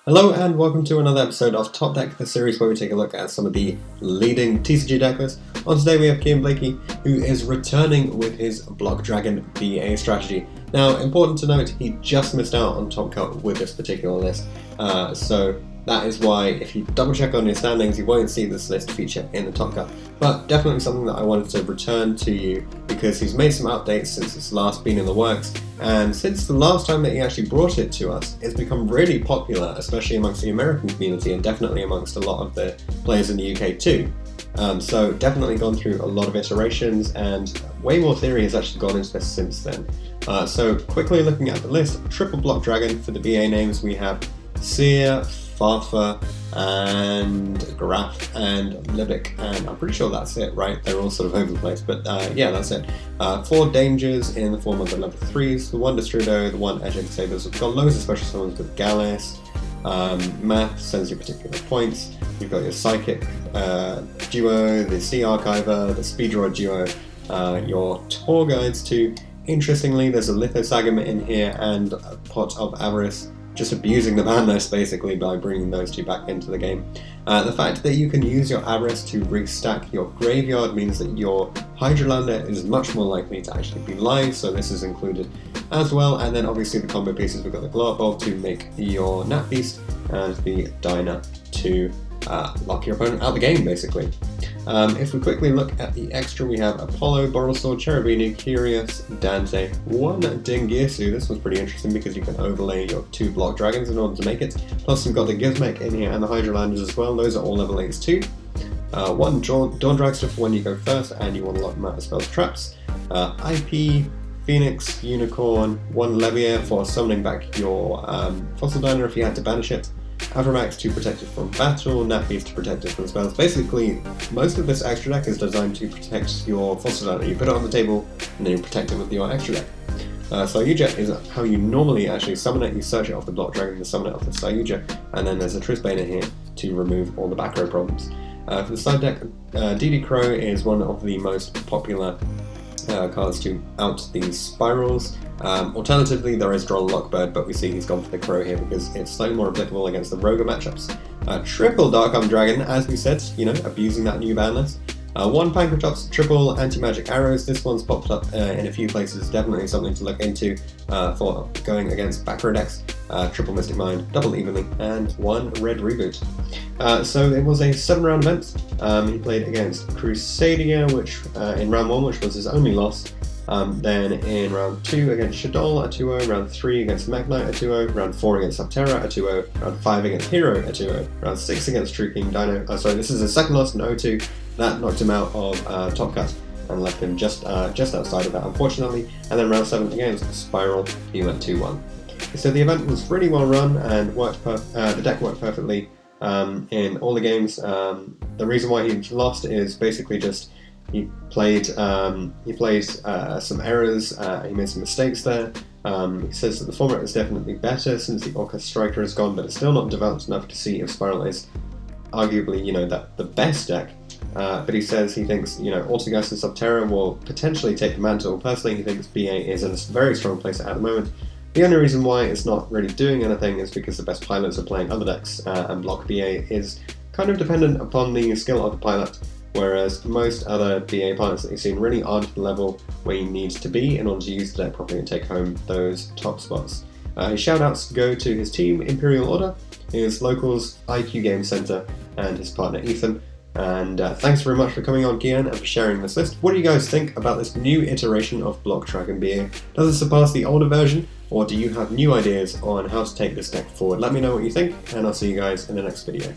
Hello and welcome to another episode of Top Deck, the series where we take a look at some of the leading TCG deck lists. On today we have Kian Blakey, who is returning with his Block Dragon BA strategy. Now, important to note, he just missed out on Top Cut with this particular list, so that is why if you double check on your standings, you won't see this list feature in the Top Cut. But definitely something that I wanted to return to you because he's made some updates since it's last been in the works, and since the last time that he actually brought it to us, it's become really popular, especially amongst the American community and definitely amongst a lot of the players in the UK too. So definitely gone through a lot of iterations, and way more theory has actually gone into this since then. So quickly looking at the list, triple Block Dragon for the BA names, we have Seer, Farfa, and Graf, and Libic, and I'm pretty sure that's it, right? They're all sort of over the place, but yeah, that's it. 4 dangers in the form of the level 3s, the 1 Destrudo, the 1 Edge Sabers. We've got loads of special summons with Gallus, Math sends you particular points, you've got your Psychic duo, the Sea Archiver, the Speed Draw duo, your Tour Guides too. Interestingly, there's a Lithosagam in here and a Pot of Avarice, just abusing the ban list basically by bringing those two back into the game. The fact that you can use your Avarice to restack your graveyard means that your Hydrolander is much more likely to actually be live, so this is included as well. And then obviously the combo pieces, we've got the Glow Up Bulb to make your Nat Beast and the Dyna to lock your opponent out the game basically. If we quickly look at the extra, we have Apollo, Borrelsword, Cherubini, Curious, Dante, 1 Dingirsu. This was pretty interesting because you can overlay your 2 Block Dragons in order to make it. Plus we've got the Gizmek in here and the Hydrolanders as well. Those are all level 8s too. 1 Dawn Dragster for when you go first and you want to lock them out of spells traps. IP, Phoenix, Unicorn, 1 Levier for summoning back your Fossil Diner if you had to banish it. Avramax to protect it from battle, Nappies to protect it from spells. Basically, most of this extra deck is designed to protect your Fossil Diner. You put it on the table and then you protect it with your extra deck. Sayuja is how you normally actually summon it. You search it off the Block Dragon to summon it off the Sayuja, and then there's a Trisbane in here to remove all the back row problems. For the side deck, DD Crow is one of the most popular cards to out these spirals. Alternatively, there is Droll Lockbird, but we see he's gone for the Crow here because it's slightly more applicable against the Roger matchups. Triple Dark Arm Dragon, as we said, abusing that new ban list. 1 Pankratops, triple Anti-Magic Arrows. This one's popped up in a few places, definitely something to look into for going against back row decks. Triple Mystic Mind, double Evenly, and 1 Red Reboot. So it was a 7-round event. He played against Crusadia, which in round 1, which was his only loss. Then in round 2 against Shadol, a 2-0, round 3 against Magnite, a 2-0, round 4 against Subterra, a 2-0, round 5 against Hero, a 2-0, round 6 against True King Dino, this is his second loss, an 0-2, that knocked him out of Top Cut and left him just outside of that, unfortunately, and then round 7 against Spiral, he went 2-1. So the event was really well run and the deck worked perfectly in all the games. The reason why he lost is basically just he played some errors, he made some mistakes there. He says that the format is definitely better since the Orca Striker is gone, but it's still not developed enough to see if Spiral is arguably, the best deck. But he says he thinks, Autogust and Subterra will potentially take the mantle. Personally, he thinks BA is in a very strong place at the moment. The only reason why it's not really doing anything is because the best pilots are playing other decks, and Block BA is kind of dependent upon the skill of the pilot, whereas most other BA pilots that you've seen really aren't at the level where you need to be in order to use the deck properly and take home those top spots. His shoutouts go to his team, Imperial Order, his locals, IQ Game Center, and his partner Ethan. And thanks very much for coming on, Kian, and for sharing this list. What do you guys think about this new iteration of Block Dragon BA? Does it surpass the older version, or do you have new ideas on how to take this deck forward? Let me know what you think, and I'll see you guys in the next video.